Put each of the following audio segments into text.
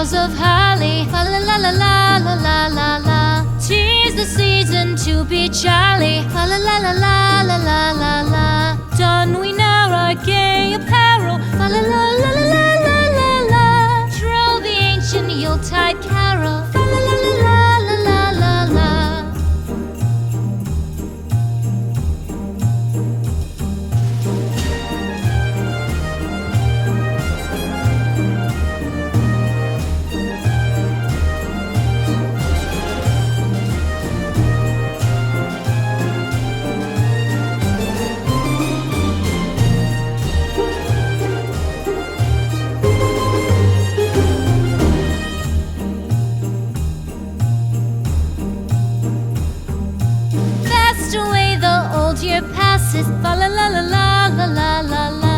boughs of holly. Fa la la la la la la la la. 'Tis the season to be jolly. Fa la la la la la la la la. Don we now our gay apparel. Fa la la la la la la la la. Troll the ancient Yuletide carol. Fa la la la la la la la la. Year passes, fa la la la la la la la la.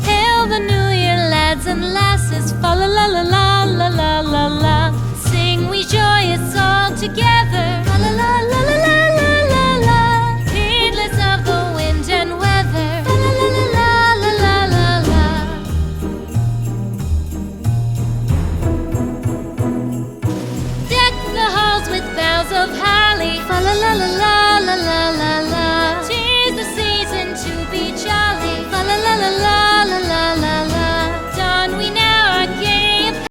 Hail the new year, lads and lasses, fa la la la la la la la la. Sing we joyous all together, fa la la la la la la la la. Heedless of the wind and weather, fa la la la la la la la la. Deck the halls with boughs of